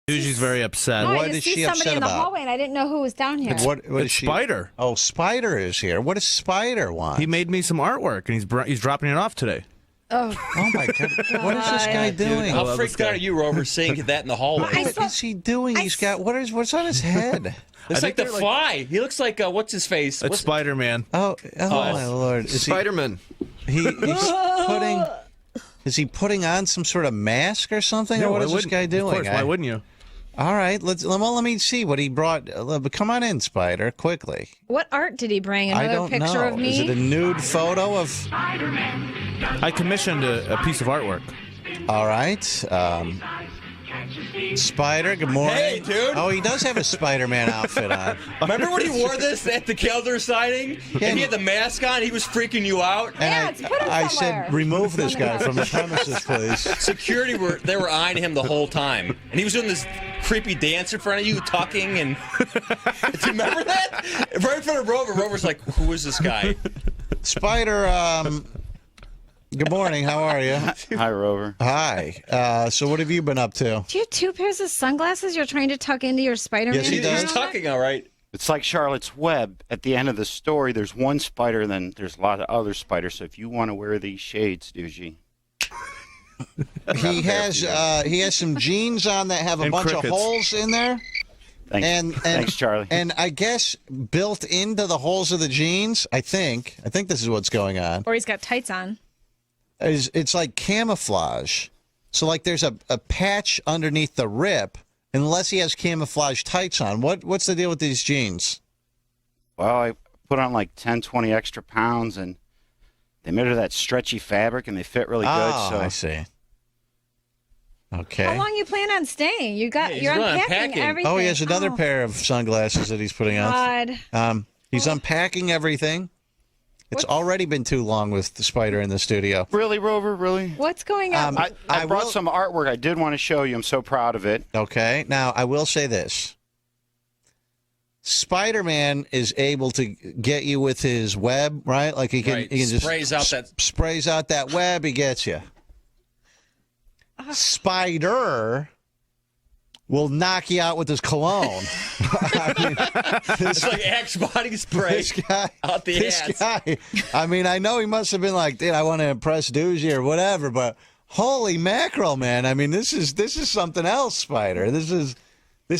She's very upset. No, What I is just see she somebody upset in the about? hallway, and I didn't know who was down here. What is It's she? Spider. Oh, Spider is here. What does Spider want? He made me some artwork, and he's dropping it off today. Oh, Oh my God! What is this guy doing? How love this freaked guy. out are you, Rover, seeing that in the hallway? What is he doing? He's got what's on his head? Looks like the Fly. He looks like what's his face? It's Spider-Man. Oh my Lord! Spider-Man. He's putting. Is he putting on some sort of mask or something? No, or what why is this wouldn't- guy doing? Of course, why wouldn't you? All right, let me see what he brought. Come on in, Spider, quickly. what art did he bring? I Another don't picture know. of me? Is it a nude photo of? I commissioned a piece of artwork. All right. Spider, good morning. Hey, dude. Oh, he does have a Spider-Man outfit on. Remember when he wore this at the Kelder sighting? And he had the mask on? He was freaking you out? Yeah, let's put him I somewhere. said, remove this guy from the premises, please. Security they were eyeing him the whole time. And he was doing this creepy dance in front of you, talking, and do you remember that? Right in front of Rover. Rover's like, who is this guy? Spider, good morning. How are you? Hi, Rover. Hi. So what have you been up to? Do you have two pairs of sunglasses you're trying to tuck into your Spider-Man? Yes, he does. He's talking all right. It's like Charlotte's Web. At the end of the story, there's one spider, then there's a lot of other spiders. So if you want to wear these shades, Doogie. He has some jeans on that have a And bunch crickets. of holes in there. Thanks, thanks, Charlie. And I guess built into the holes of the jeans, I think this is what's going on. Or he's got tights on. It's like camouflage. So like there's a patch underneath the rip, unless he has camouflage tights on. What's the deal with these jeans? Well, I put on like 10, 20 extra pounds, and they made of that stretchy fabric, and they fit really good. Oh, So I see. Okay. How long you plan on staying? You're he's unpacking unpacking. everything. Oh, he has another pair of sunglasses that he's putting on. God. He's unpacking everything. It's already been too long with the Spider in the studio. really, Rover, really. What's going on? I brought some artwork I did want to show you. I'm so proud of it. Okay. Now, I will say this. Spider-Man is able to get you with his web, right? Like he can, Right. he can just Sprays out that web, he gets you. Spider will knock you out with his cologne. I mean, It's like Axe body spray this guy, out the ass. guy. I mean, I know he must have been like, dude, I want to impress Doogie or whatever, but holy mackerel, man! I mean, this is something else, Spider. This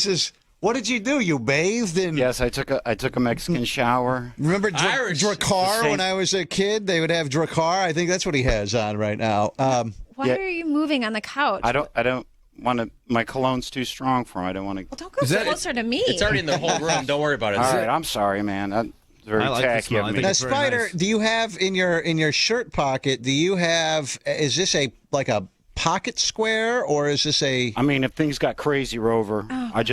is. What did you do? You bathed in? Yes, I took a Mexican shower. Remember Irish. Drakkar when I was a kid? They would have Drakkar. I think that's what he has on right now. Why yeah. are you moving on the couch? I don't want to. My cologne's too strong for him. I don't want to. Well, don't go closer to me. It's already in the whole room. Don't worry about it. All right, I'm sorry, man. That's very I like the tacky smell. of I me. think Now, it's very Spider, nice. do you have in your shirt pocket? Do you have? Is this a pocket square or is this a? I mean, if things got crazy, Rover, I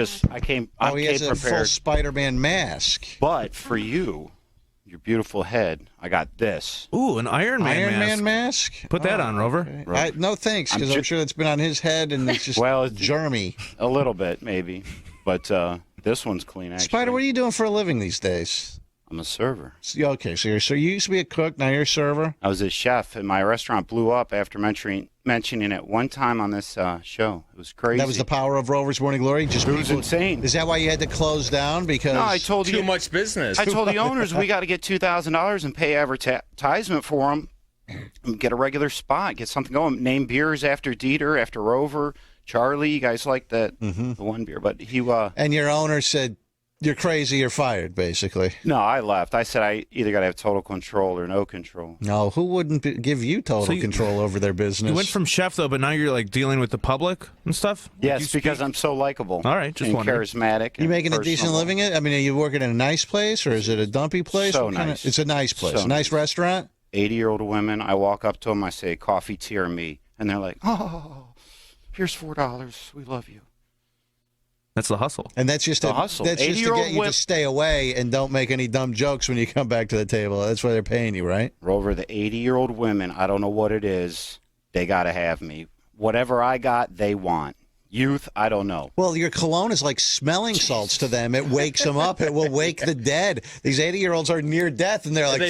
came he has a full prepared. Spider-Man mask. But for you, your beautiful head, I got this. Ooh, an Iron Man mask. mask. Put that on, Rover. Okay. No thanks, because I'm sure it's been on his head and it's just germy. A little bit, maybe. But this one's clean, actually. Spider, what are you doing for a living these days? I'm a server. Okay, so you used to be a cook, now you're a server. I was a chef, and my restaurant blew up after mentioning it one time on this show. It was crazy. That was the power of Rovers Morning Glory. Just It was insane. Is that why you had to close down? Because No, I told Too you. much business. I told the owners we got to get $2,000 and pay advertisement for them. Get a regular spot, get something going. Name beers after Dieter, after Rover, Charlie. You guys like that the one beer, but he. and your owner said, "You're crazy. You're fired." Basically. No, I left. I said I either got to have total control or no control. No, who wouldn't give you total control over their business? You went from chef though, but now you're like dealing with the public and stuff. Yes, because I'm so likable. All right, just and wondering. charismatic. You and making a decent personable. living? I mean, are you working in a nice place or is it a dumpy place? So What kind of- nice. it's a nice place. So a nice restaurant. 80-year-old women. I walk up to them. I say, "Coffee, tea, or me?" And they're like, "Oh, here's $4. We love you." That's the hustle. And that's just The hustle. that's just to 80-year-old get you to stay away and don't make any dumb jokes when you come back to the table. That's why they're paying you, right? Rover, the 80-year-old women, I don't know what it is. They got to have me. Whatever I got, they want. Youth, I don't know. Well, your cologne is like smelling salts to them. It wakes them up. It will wake the dead. These 80-year-olds are near death, and they're like,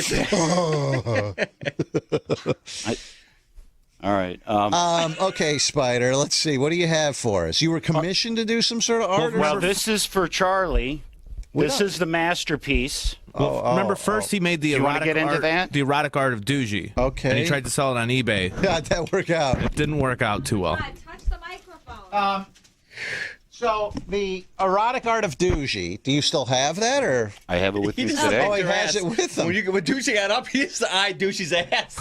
All right. Okay, Spider. Let's see. What do you have for us? You were commissioned to do some sort of art. Well, this is for Charlie. This is the masterpiece. Remember, first he made the you wanna erotic get into art, that? the erotic art of Doogie. Okay. And he tried to sell it on eBay. How'd that work out? It didn't work out too well. Touch the microphone. So the erotic art of Doogie. Do you still have that, or? I have it with me just today. Oh, he your has it with him. When Douchey got up, he just eyed Douchey's ass.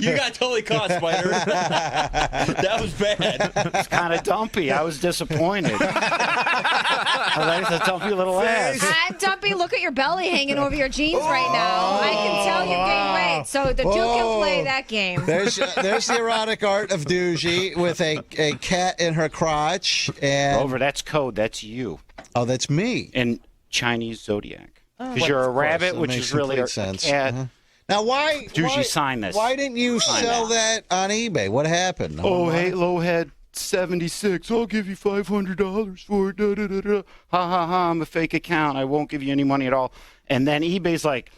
You got totally caught, Spider. That was bad. It's kind of dumpy. I was disappointed. I like a dumpy little ass. Dumpy, look at your belly hanging over your jeans right now. I can tell you gained weight. So the two can play that game. There's the erotic art of Doogie with a cat in her crotch. And Rover, that's code. That's you. oh, that's me. In Chinese zodiac. Because you're a rabbit, That which makes is really a complete sense. cat. Uh-huh. Now, why? Doogie, sign this. Why didn't you sell that on eBay? What happened? Oh, Halo Head 76. I'll give you $500 for it. Da, da, da, da. Ha, ha, ha. I'm a fake account. I won't give you any money at all. And then eBay's like,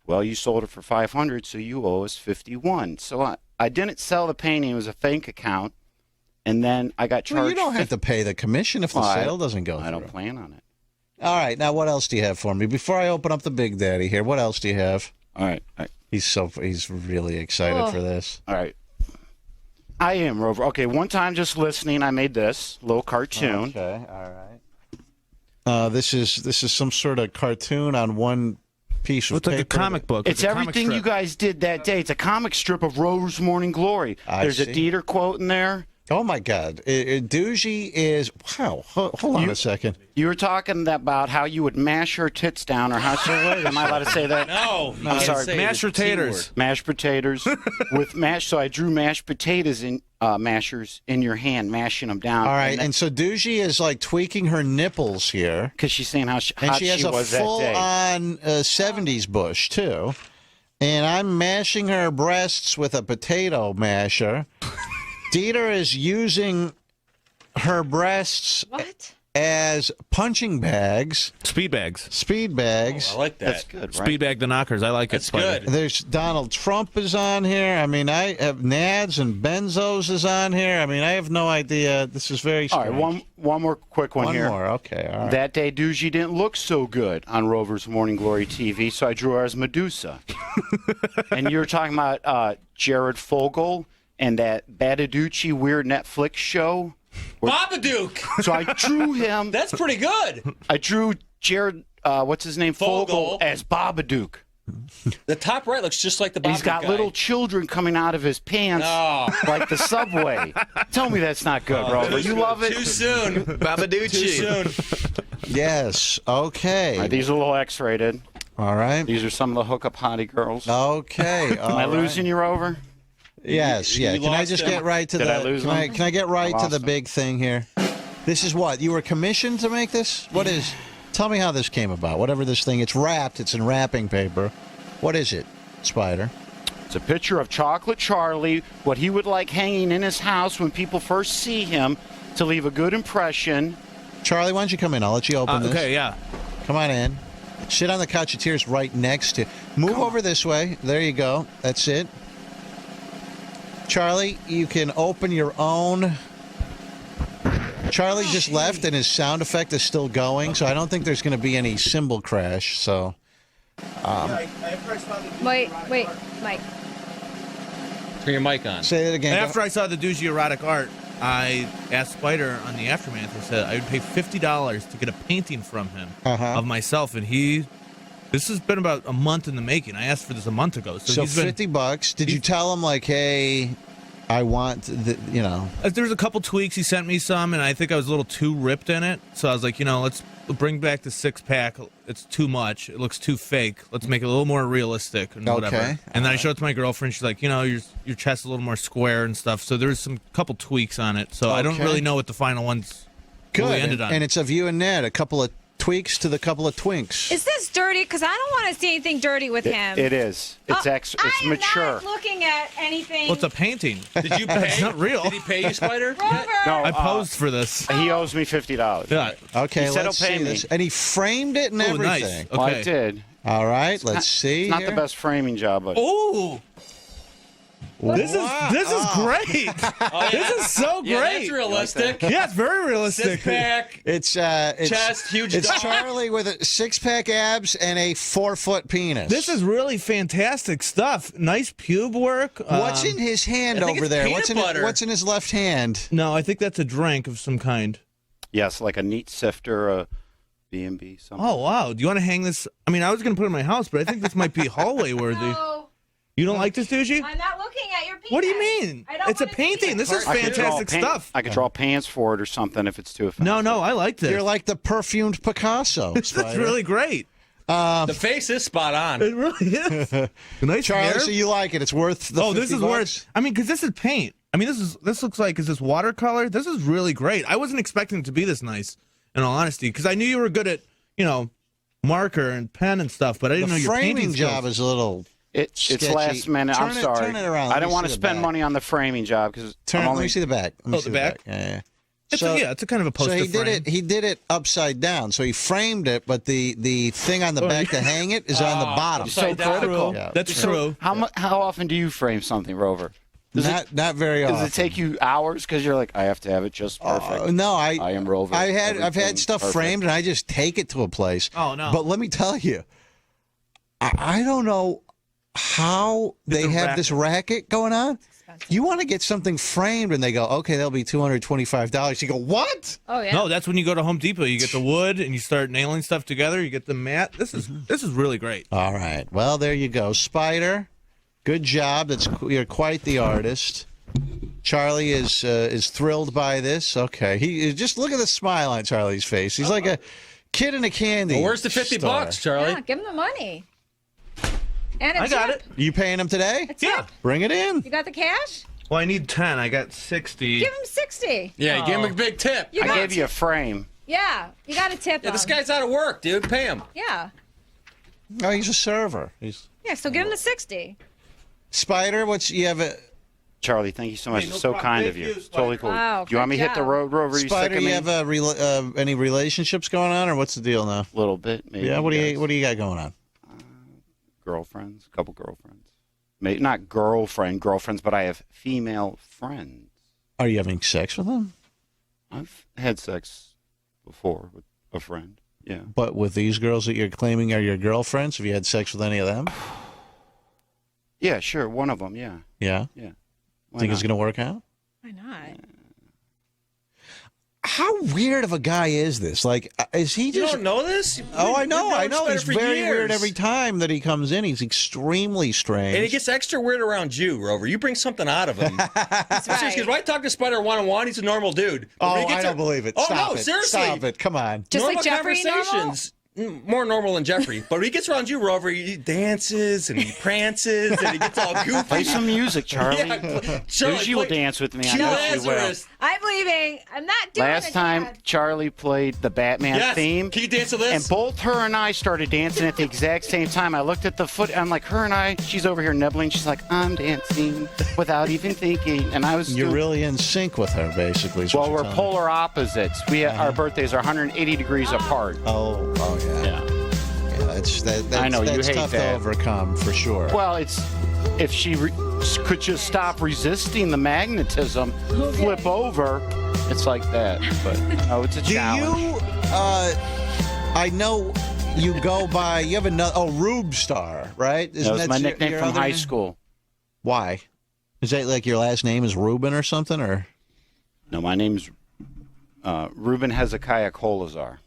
well, you sold it for $500, so you owe us $51. So I didn't sell the painting. It was a fake account. And then I got charged. Well, you don't have to pay the commission if the sale doesn't go through. I don't plan on it. All right. Now, what else do you have for me? Before I open up the Big Daddy here, what else do you have? All right. He's really excited for this. All right. I am, Rover. Okay, one time just listening, I made this little cartoon. Okay. All right. This is some sort of cartoon on one piece of Looks like a paper. that- comic book. It's like a comic everything you strip. guys did that day. It's a comic strip of Rovers Morning Glory. There's a see. Dieter quote in there. Oh my God! Doogie is wow. Hold on a second. You were talking about how you would mash her tits down, or how she would. Am I allowed to say that? No. I'm sorry. Mashed potatoes. Mashed potatoes with mash. So I drew mashed potatoes in mashers in your hand, mashing them down. All right, and so Doogie is like tweaking her nipples here, because she's saying how and hot she has a was that day. full-on 70s bush too. And I'm mashing her breasts with a potato masher. Dieter is using her breasts What? as punching bags, Speed bags. speed bags. I like that. That's good, right? Speed bag the knockers. I like That's it. Spider. good. There's Donald Trump is on here. I mean, I have Nads and Benzos is on here. I mean, I have no idea. This is very All strange. right, one more quick one One here. more. Okay, all right. That day, Doogie didn't look so good on Rovers Morning Glory TV, so I drew her as Medusa. And you were talking about Jared Fogle and that Badaducci weird Netflix show. Babadook. So I drew him. That's pretty good. I drew Jared, what's his name? Fogle. as Babadook. The top right looks just like the Babadook And he's got guy. little children coming out of his pants Oh. like the subway. Tell me that's not good, Rover. You love it? Too soon. Babaducci. Too soon. Yes. Okay. All right, these are a little X-rated. All right. These are some of the hookup hottie girls. Okay. Am I losing you, Rover? Yes. Yeah. You Can I lost just him. get right to Did the? I lose can him? Can I get right to lost the him. big thing here? This is what you were commissioned to make this. What is? Tell me how this came about. Whatever this thing. It's wrapped. It's in wrapping paper. What is it, Spider? It's a picture of Chocolate Charlie, what he would like hanging in his house when people first see him to leave a good impression. Charlie, why don't you come in? I'll let you open this. Okay, yeah. Come on in. Sit on the couch of tears right next to. Move over this way. There you go. That's it. Charlie, you can open your own. Charlie just left, and his sound effect is still going, so I don't think there's going to be any cymbal crash. So, Wait, Mike. Turn your mic on. say it again. After I saw the Doogie erotic art, I asked Spider on the Aftermath. I said I would pay $50 to get a painting from him Uh-huh. of myself, and this has been about a month in the making. I asked for this a month ago, So he's been. $50. Did you tell him like, hey, I want the, There's a couple tweaks. He sent me some, and I think I was a little too ripped in it. So I was like, let's bring back the six-pack. It's too much. It looks too fake. Let's make it a little more realistic and whatever. Okay. And then I showed it to my girlfriend. She's like, your chest's a little more square and stuff. So there's some couple tweaks on it. So I don't Okay. really know what the final one's good. really ended on. And it's of you and Ned. A couple of tweaks to the couple of twinks. Is this dirty? Because I don't want to see anything dirty with him. It is. It's it's I am mature. not looking at anything. Well, it's a painting. Did you pay? It's not real. Did he pay you, Spider? Rover. No, I posed for this. he owes me $50. Yeah. Okay, He said let's he'll pay see me. this. And he framed it and Oh, everything. nice. Well, I Okay. did. All right, let's see. It's not here. the best framing job, but Oh, This is great. Oh, yeah. This is so Yeah, great. that's realistic. Yeah, it's very realistic. Six pack, It's chest, huge It's dog. Charlie with a 6-pack abs and a 4-foot penis. This is really fantastic stuff. Nice pube work. What's in his hand I think over it's there? peanut butter. What's in his left hand? No, I think that's a drink of some kind. Yes, like a neat sifter, a B&B, something. Oh, wow. Do you want to hang this? I mean, I was going to put it in my house, but I think this might be hallway worthy. No, You don't like this, Doogie? I'm not looking at your penis. What do you mean? I don't It's a wanna see painting. it. This is I could draw fantastic pan- stuff. I could draw pants for it or something if it's too offensive. No, I like this. You're like the perfumed Picasso. That's Spider. really great. The face is spot on. It really is. Nice Charlie, hair. so you like it? It's worth the. Oh, this 50 is bucks? worth. I mean, because this is paint. I mean, this looks like, is this watercolor? This is really great. I wasn't expecting it to be this nice, in all honesty, because I knew you were good at, marker and pen and stuff, but I didn't know The your painting framing job skills. is a little. It's sketchy. last minute. I'm Turn sorry. it around. I Let didn't me want to see the spend back. money on the framing job because Let me see the back. Let me Oh, see the back? Yeah. It's a kind of a poster So he did frame. it. He did it upside down. So he framed it, but the thing on the back to hang it is on the bottom. So Upside down. critical. Yeah. That's true. How often do you frame something, Rover? Not very often. Does it take you hours because you're like, I have to have it just perfect? No, I am Rover. I've had Everything stuff perfect. framed, and I just take it to a place. Oh, no. But let me tell you, I don't know how they a have racket. this racket going on. You want to get something framed, and they go, okay, that'll be $225. You go, what? Oh yeah. No, that's when you go to Home Depot. You get the wood and you start nailing stuff together. You get the mat. This is really great. All right. Well, there you go, Spider. Good job. You're quite the artist. Charlie is thrilled by this. Okay, he just look at the smile on Charlie's face. He's like a kid in a candy. Well, where's the 50 store. bucks, Charlie? Yeah, give him the money. And a I got tip. it. You paying him today? A tip. Yeah. Bring it in. You got the cash? Well, I need 10. I got 60. Give him 60. Yeah, give him a big tip. You I got gave you a frame. Yeah, you got a tip. Yeah, this him. guy's out of work, dude. Pay him. Yeah. Oh, he's a server. He's Yeah. So give him the 60. Spider. You have a Charlie, thank you so much. Hey, no it's so problem. kind Thank of you. you, It's totally cool. Wow, Do you want me to good hit the job. road, Rover? You sick Spider. of You me? have any relationships going on, or what's the deal now? A little bit, maybe. Yeah. What do yes. you got going on? Girlfriends, a couple girlfriends. Maybe not girlfriends, but I have female friends. Are you having sex with them? I've had sex before with a friend. Yeah. But with these girls that you're claiming are your girlfriends, have you had sex with any of them? Yeah, sure. One of them. Yeah. Yeah. Yeah. Why Think it's not? going to work out? Why not? How weird of a guy is this? Like, is he You just? don't know this? Oh, I know. We've known He's Spider for very weird years. every time that he comes in. He's extremely strange. And he gets extra weird around you, Rover. You bring something out of him. That's Seriously, because when I talk to Spider one-on-one, he's a normal dude. But Oh, when he I gets don't believe it. Oh, Stop no, it. seriously. Stop it. Come on. Just normal like Jeffrey normal? conversations. More normal than Jeffrey. But when he gets around you, Rover, he dances and he prances and he gets all goofy. Play some music, Charlie. Yeah, Charlie, Susie will play- dance with me. I Cue know she will. Lazarus. I'm leaving. I'm not doing Last it time, yet. Charlie played the Batman Yes. theme. Can you dance to this? And both her and I started dancing at the exact same time. I looked at the foot. I'm like, her and I. She's over here nibbling. She's like, I'm dancing without even thinking. And I was. You're doing- really in sync with her, basically. is what Well, you're we're telling me. polar opposites. Our birthdays are 180 degrees apart. Oh, yeah. Yeah. That's I know, you that's hate tough that. to overcome for sure. Well, it's if she could just stop resisting the magnetism, flip over. It's like that. But no, it's a Do challenge. you? I know you go by. You have another. Rube Star, right? That was my nickname from other high name? school. Why? Is that like your last name is Ruben or something? Or No, my name's Ruben Hezekiah Kolazar.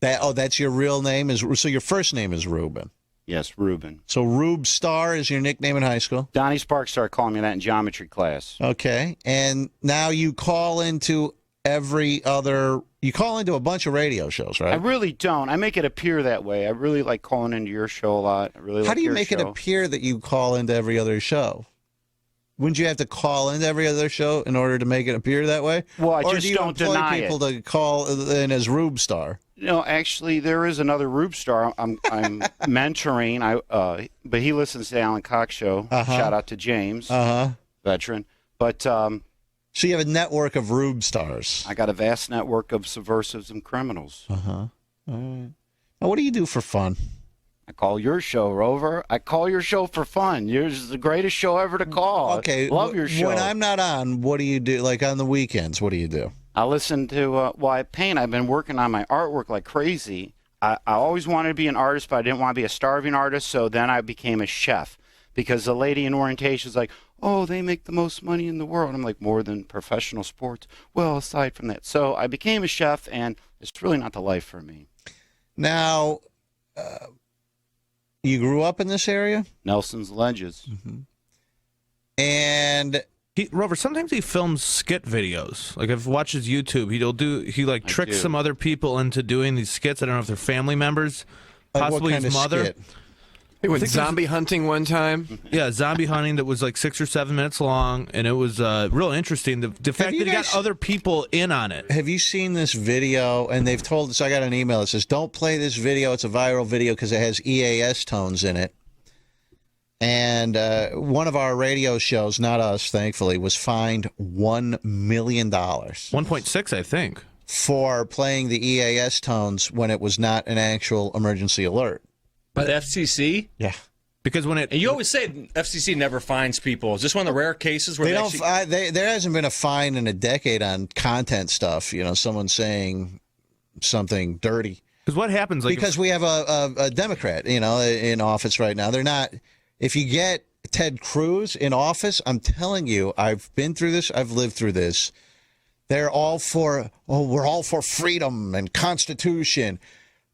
that? Oh, that's your real name. So your first name is Ruben. Yes, Ruben. So Rube Star is your nickname in high school. Donnie Sparks started calling me that in geometry class. Okay, and now you call into You call into a bunch of radio shows, right? I really don't. I make it appear that way. I really like calling into your show a lot. I really like How do you your make it show. appear that you call into every other show? Wouldn't you have to call into every other show in order to make it appear that way? Well, I or just do you don't employ deny people to call in as Rube Star? No, actually, there is another Rube Star I'm mentoring. But he listens to the Alan Cox show. Shout out to James, veteran. But So you have a network of Rube Stars. I got a vast network of subversives and criminals. Now, what do you do for fun? I call your show, Rover. I call your show for fun. Yours is the greatest show ever to call. Okay. Love your show. When I'm not on, what do you do? Like on the weekends, what do you do? I listen to, I paint. I've been working on my artwork like crazy. I always wanted to be an artist, but I didn't want to be a starving artist, so then I became a chef. Because the lady in orientation is like, oh, they make the most money in the world. I'm like, more than professional sports? Well, aside from that. So I became a chef, and it's really not the life for me. Now, you grew up in this area? Nelson's Ledges. Mm-hmm. And... Rover, sometimes he films skit videos. Like I've watched his YouTube. He tricks some other people into doing these skits. I don't know if they're family members, possibly his mother. Skit? He went zombie hunting one time. Yeah, zombie hunting that was like 6 or 7 minutes long, and it was real interesting. The fact that he got other people in on it. Have you seen this video? And they've told us, I got an email that says, don't play this video. It's a viral video because it has EAS tones in it. And one of our radio shows, not us, thankfully, was fined $1 million. 1.6, I think. For playing the EAS tones when it was not an actual emergency alert. By the FCC? Yeah. Because when it... And you always say FCC never fines people. Is this one of the rare cases where they don't? There hasn't been a fine in a decade on content stuff. You know, someone saying something dirty. Because what happens? Like because we have a Democrat, you know, in office right now. They're not... If you get Ted Cruz in office, I'm telling you, I've been through this. I've lived through this. They're all for, we're all for freedom and Constitution.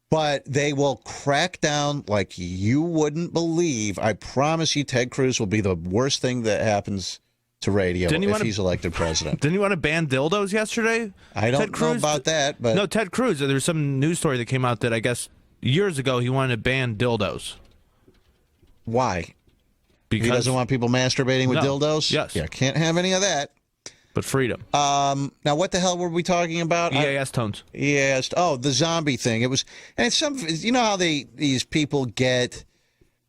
But they will crack down like you wouldn't believe. I promise you, Ted Cruz will be the worst thing that happens to radio if he's elected president. Didn't you want to ban dildos yesterday? I don't know about that. But no, Ted Cruz, there was some news story that came out that I guess years ago he wanted to ban dildos. Why? Because he doesn't want people masturbating with dildos? Yes. Yeah, can't have any of that. But freedom. Now, what the hell were we talking about? EAS tones. EAS. Oh, the zombie thing. It was, and it's some. You know how these people get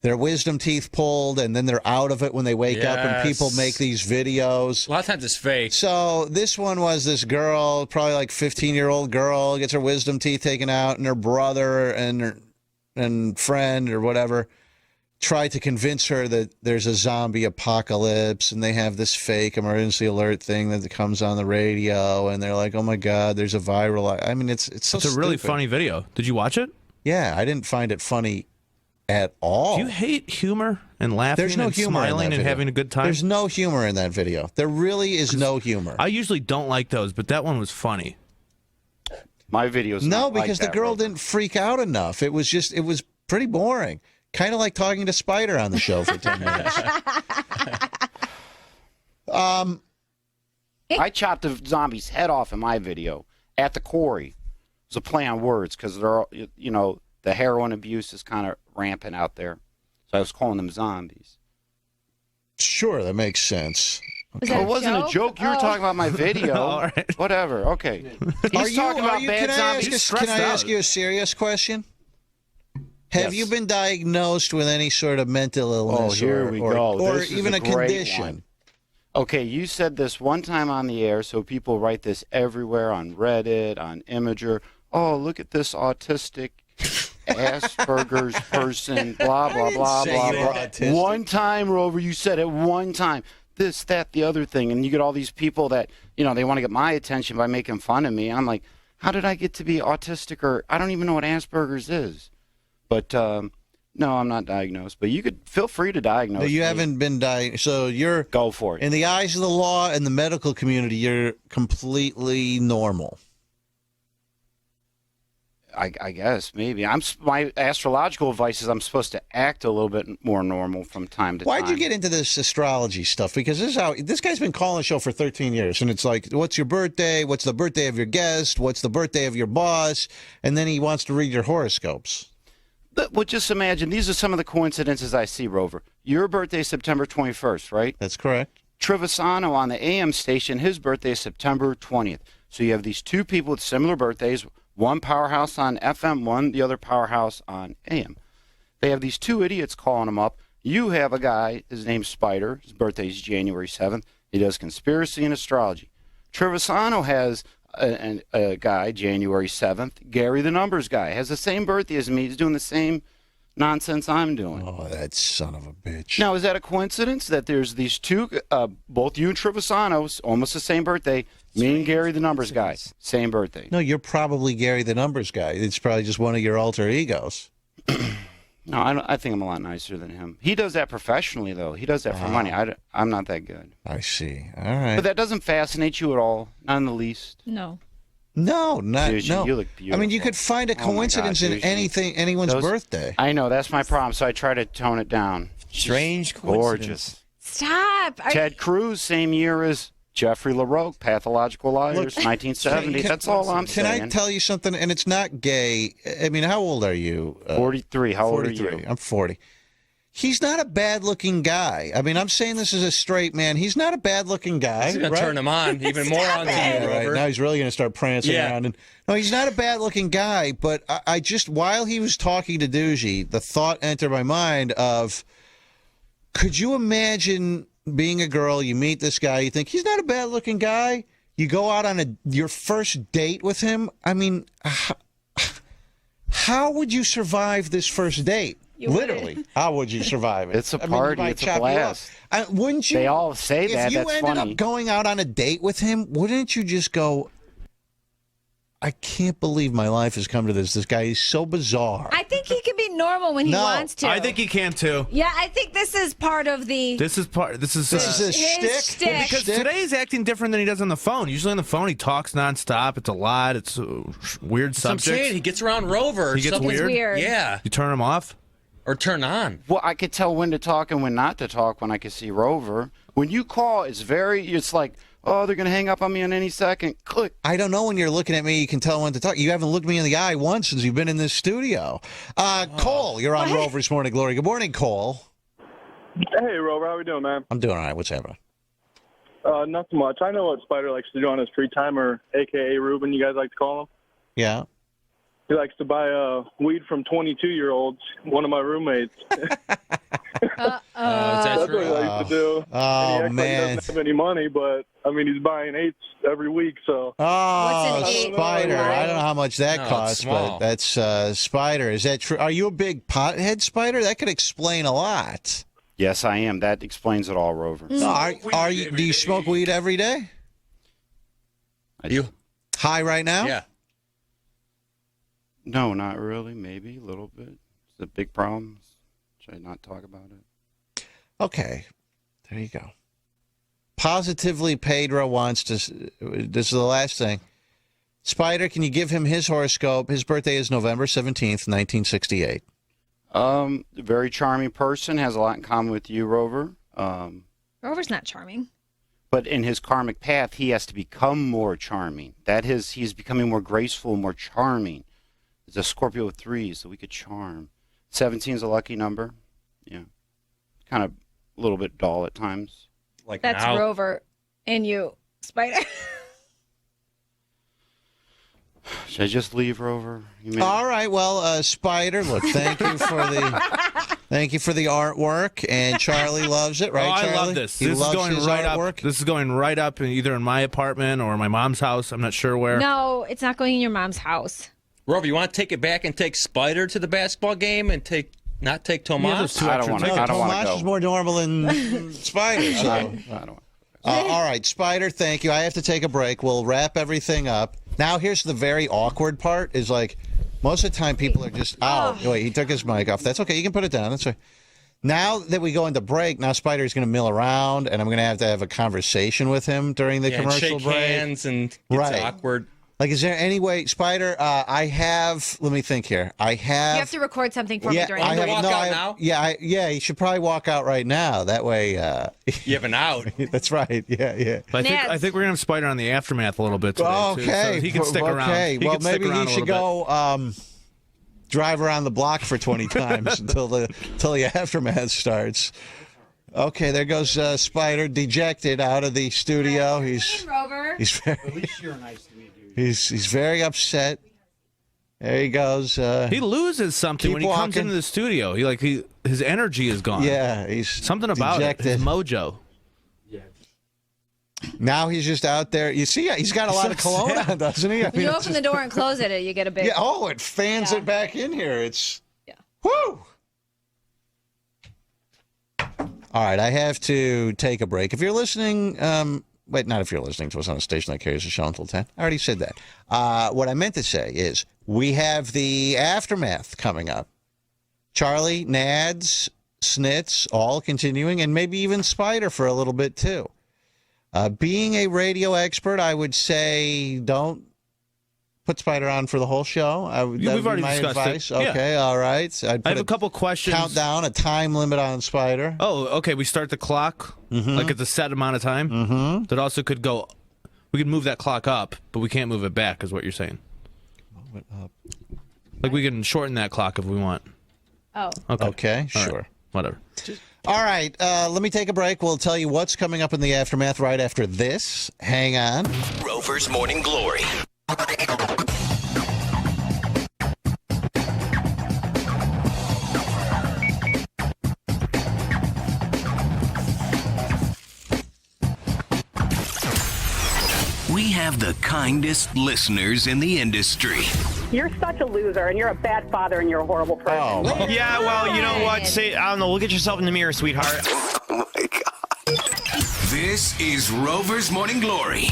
their wisdom teeth pulled, and then they're out of it when they wake up, and people make these videos. A lot of times it's fake. So this one was this girl, probably like 15-year-old girl, gets her wisdom teeth taken out, and her brother and friend or whatever try to convince her that there's a zombie apocalypse, and they have this fake emergency alert thing that comes on the radio, and they're like, oh my God, there's a viral. I mean, it's so It's a really stupid. funny video. Did you watch it? Yeah, I didn't find it funny at all. Do you hate humor and laughing There's no and humor in smiling that and video. having a good time? There's no humor in that video. There really is no humor. I usually don't like those, but that one was funny. My videos. No, because the girl didn't freak out enough. It was pretty boring. Kind of like talking to Spider on the show for 10 minutes. I chopped the zombie's head off in my video at the quarry. It was a play on words because they're all, you know, the heroin abuse is kind of rampant out there. So I was calling them zombies. Sure, that makes sense. Was that It wasn't a joke. You were talking about my video. All right. Whatever. Okay. He's talking about bad zombies. Can I ask you a serious question? Have you been diagnosed with any sort of mental illness here we go. or This is even a a great condition? one. Okay, you said this one time on the air, so people write this everywhere on Reddit, on Imager. Oh, look at this autistic Asperger's person, blah, blah, blah, blah, blah. Autistic. One time, Rover, you said it one time. This, that, the other thing. And you get all these people that, you know, they want to get my attention by making fun of me. And I'm like, how did I get to be autistic? Or I don't even know what Asperger's is. But no, I'm not diagnosed. But you could feel free to diagnose me. You haven't been diagnosed. So you're, Go for it. in the eyes of the law and the medical community, you're completely normal. I guess maybe my astrological advice is I'm supposed to act a little bit more normal from time to time. Why'd you get into this astrology stuff? Because this guy's been calling the show for 13 years, and it's like, what's your birthday? What's the birthday of your guest? What's the birthday of your boss? And then he wants to read your horoscopes. Well, just imagine these are some of the coincidences I see, Rover. Your birthday is September 21st, right? That's correct. Trevisano on the AM station, his birthday is September 20th. So you have these two people with similar birthdays, one powerhouse on FM, one the other powerhouse on AM. They have these two idiots calling them up. You have a guy, his name's Spider. His birthday is January 7th. He does conspiracy and astrology. Trevisano has a guy, January 7th. Gary, the numbers guy, has the same birthday as me. He's doing the same nonsense I'm doing. Oh, that son of a bitch. Now, is that a coincidence that there's these two, both you and Trevisanos, almost the same birthday? Me and Gary, the numbers guy, same birthday. No, you're probably Gary the numbers guy. It's probably just one of your alter egos. No, I think I'm a lot nicer than him. He does that professionally, though. He does that for money. I'm not that good. I see. All right. But that doesn't fascinate you at all, not in the least. No. No, not Sushi, no. you look I mean, you beautiful. could find a Oh my God, coincidence in Sushi. anyone's Those- birthday. I know, that's my problem, so I try to tone it down. Strange coincidence. Gorgeous. Stop. Ted Cruz, same year as Jeffrey LaRoque, Pathological Liars, 1970. That's all I'm Can saying. I tell you something? And it's not gay. I mean, how old are you? 43. How old are 43. you? I'm 40. He's not a bad-looking guy. I mean, I'm saying this as a straight man. He's not a bad-looking guy. He's gonna right? turn him on even more on to you, Yeah, right. Rover. Now he's really going to start prancing Yeah. around. And no, he's not a bad-looking guy. But I just, while he was talking to Doogie, the thought entered my mind of, could you imagine being a girl? You meet this guy, you think he's not a bad-looking guy. You go out on your first date with him. I mean, how would you survive this first date? You Literally, how would you survive it? It's a I mean, party. he might It's a chop you up. blast. Wouldn't you? They all say that. If you That's ended funny. up going out on a date with him, wouldn't you just go, I can't believe my life has come to this. This guy is so bizarre. I think he can be normal when he No, wants to. I think he can too. Yeah, I think this is part of the. This is This is his his shtick. shtick. because today he's acting different than he does on the phone. Usually on the phone he talks nonstop. It's a lot. It's weird So I'm saying subjects. he gets around Rover. He gets something's weird? Weird. Yeah, You turn him off. or turn on. Well, I could tell when to talk and when not to talk when I could see Rover. When you call, it's like, oh, they're going to hang up on me in any second. Click. I don't know when you're looking at me, you can tell when to talk. You haven't looked me in the eye once since you've been in this studio. Cole, you're on Rovers Morning Glory. Good morning, Cole. Hey, Rover, how we doing, man? I'm doing all right. What's happening? Nothing much. I know what Spider likes to do on his free time, or AKA Ruben, you guys like to call him. Yeah. He likes to buy weed from 22-year-olds, one of my roommates. That's That's what he true. likes to do. Oh, and he acts man. like he doesn't have any money, but, I mean, he's buying eights every week, so. Oh, What's an eight? Spider. I don't know how much that No, it's costs, but small. that's Spider. Is that true? Are you a big pothead, Spider? That could explain a lot. Yes, I am. That explains it all, Rover. No, are you? Do you smoke weed every day? You? High right now? Yeah. No, not really. Maybe a little bit. It's a big problem. Should I not talk about it? Okay. There you go. Positively, Pedro wants to. This is the last thing. Spider, can you give him his horoscope? His birthday is November 17th, 1968. Very charming person. Has a lot in common with you, Rover. Rover's not charming. But in his karmic path, he has to become more charming. He's becoming more graceful, more charming. It's a Scorpio 3, so we could charm. 17 is a lucky number. Yeah. Kind of a little bit dull at times. Like That's now. Rover and you, Spider. Should I just leave, Rover? You may- All right. Well, Spider, look, thank you for the artwork, and Charlie loves it, right? Oh, I Charlie? love this. He This is loves going his right artwork. up. This is going right up either in my apartment or my mom's house. I'm not sure where. No, it's not going in your mom's house. Rover, you want to take it back and take Spider to the basketball game and not take Tomas? two I don't want to. No, I don't want Tomas to is go. more normal than Spider. So. I don't. All right, Spider, thank you. I have to take a break. We'll wrap everything up. Now, here's the very awkward part is like most of the time people are just, wait, he took his mic off. That's okay. You can put it down. That's right. Now that we go into break, now Spider's going to mill around, and I'm going to have a conversation with him during the Yeah, and commercial shake break. hands and it's Right. awkward. Like, is there any way, Spider, let me think here. You have to record something for me during I the have, walk no, out I have- now? Yeah, you should probably walk out right now. That way, You have an out. that's right. Yeah. But I think we're gonna have Spider on the aftermath a little bit today. Too, Okay, so he can stick around. Okay, He well, can stick maybe around he a should little bit. go drive around the block for 20 times until the aftermath starts. Okay, there goes Spider, dejected out of the studio. Rover. He's very he's very upset. There he goes. He loses something Keep when he comes walking. into the studio. His energy is gone. Yeah, he's Something about dejected. it. His mojo. Now he's just out there. You see, he's got a lot of cologne on, doesn't he? I When you it's open just- the door and close it, you get a big. Yeah. Oh, it fans Yeah. it back in here. It's Yeah. whoo. All right, I have to take a break. If you're listening, not if you're listening to us on a station that carries a show until 10. I already said that. What I meant to say is we have the aftermath coming up. Charlie, Nads, Snitz, all continuing, and maybe even Spider for a little bit, too. Being a radio expert, I would say don't put Spider on for the whole show. We've already discussed advice. it. Okay, Yeah. all right. I have a couple questions. Countdown, a time limit on Spider. Oh, okay. We start the clock like it's a set amount of time. Mm-hmm. That also could go. We could move that clock up, but we can't move it back. Is what you're saying? Move it up. Like we can shorten that clock if we want. Oh. Okay, All sure. right. Whatever. All right, let me take a break. We'll tell you what's coming up in the aftermath right after this. Hang on. Rovers Morning Glory. We have the kindest listeners in the industry. You're such a loser, and you're a bad father, and you're a horrible person. Oh, Yeah, well, you know what? Say, I don't know. Look at yourself in the mirror, sweetheart. Oh my God. This is Rovers Morning Glory.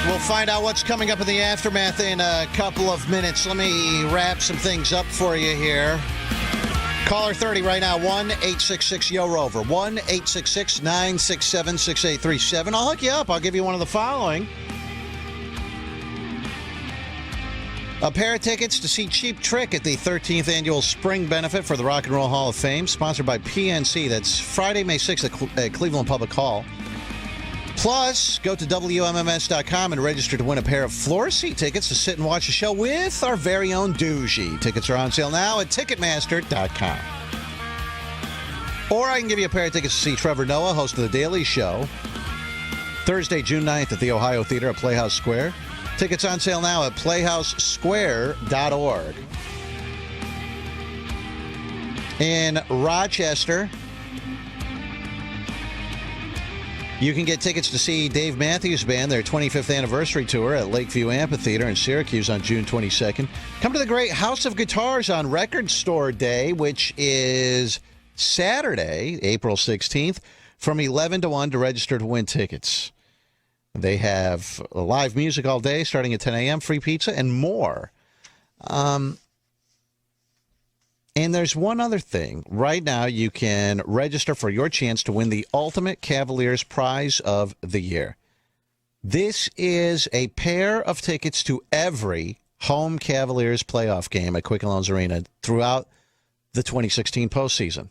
we'll find out what's coming up in the aftermath in a couple of minutes. Let me wrap some things up for you here. Caller 30 right now, 1-866-YO-ROVER, 1-866-967-6837. I'll hook you up. I'll give you one of the following. A pair of tickets to see Cheap Trick at the 13th Annual Spring Benefit for the Rock and Roll Hall of Fame, sponsored by PNC. That's Friday, May 6th at Cleveland Public Hall. Plus, go to WMMS.com and register to win a pair of floor seat tickets to sit and watch a show with our very own Doogie. Tickets are on sale now at Ticketmaster.com. Or I can give you a pair of tickets to see Trevor Noah, host of The Daily Show, Thursday, June 9th at the Ohio Theater at Playhouse Square. Tickets on sale now at playhousesquare.org. In Rochester, you can get tickets to see Dave Matthews Band, their 25th anniversary tour at Lakeview Amphitheater in Syracuse on June 22nd. Come to the great House of Guitars on Record Store Day, which is Saturday, April 16th, from 11 to 1 to register to win tickets. They have live music all day, starting at 10 a.m., free pizza, and more. And there's one other thing. Right now, you can register for your chance to win the Ultimate Cavaliers Prize of the Year. This is a pair of tickets to every home Cavaliers playoff game at Quicken Loans Arena throughout the 2016 postseason.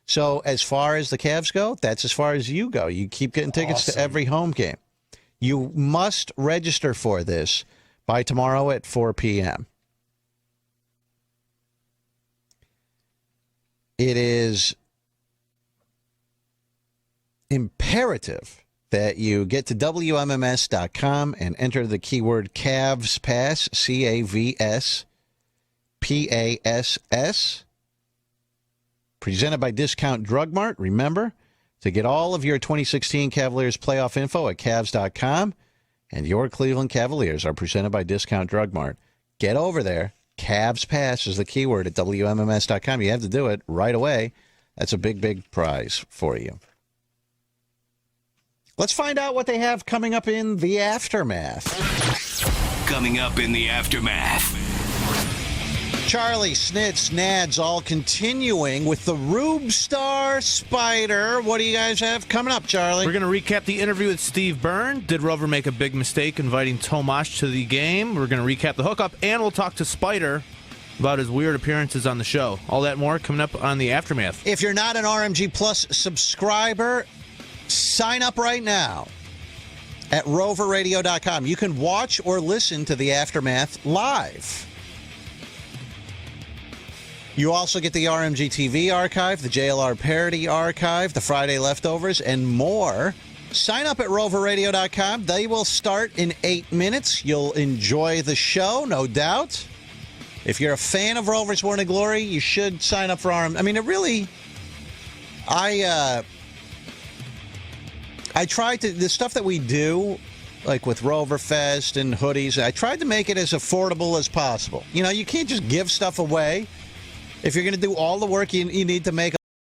So as far as the Cavs go, that's as far as you go. You keep getting tickets to every home game. You must register for this by tomorrow at 4 p.m. It is imperative that you get to WMMS.com and enter the keyword Cavs Pass, CAVS PASS. Presented by Discount Drug Mart. Remember to get all of your 2016 Cavaliers playoff info at Cavs.com. And your Cleveland Cavaliers are presented by Discount Drug Mart. Get over there. Cavs Pass is the keyword at WMMS.com. You have to do it right away. That's a big, big prize for you. Let's find out what they have coming up in the aftermath. Coming up in the aftermath. Charlie, Snitz, Nads, all continuing with the Rube Star Spider. What do you guys have coming up, Charlie? We're going to recap the interview with Steve Byrne. Did Rover make a big mistake inviting Tomasz to the game? We're going to recap the hookup, and we'll talk to Spider about his weird appearances on the show. All that more coming up on the aftermath. If you're not an RMG Plus subscriber, sign up right now at roverradio.com. You can watch or listen to the aftermath live. You also get the RMG TV archive, the JLR parody archive, the Friday leftovers, and more. Sign up at roverradio.com. They will start in 8 minutes. You'll enjoy the show, no doubt. If you're a fan of Rovers Morning Glory, you should sign up for our. I mean, it really. I tried to the stuff that we do, like with Rover Fest and hoodies. I tried to make it as affordable as possible. You know, you can't just give stuff away. If you're going to do all the work you need to make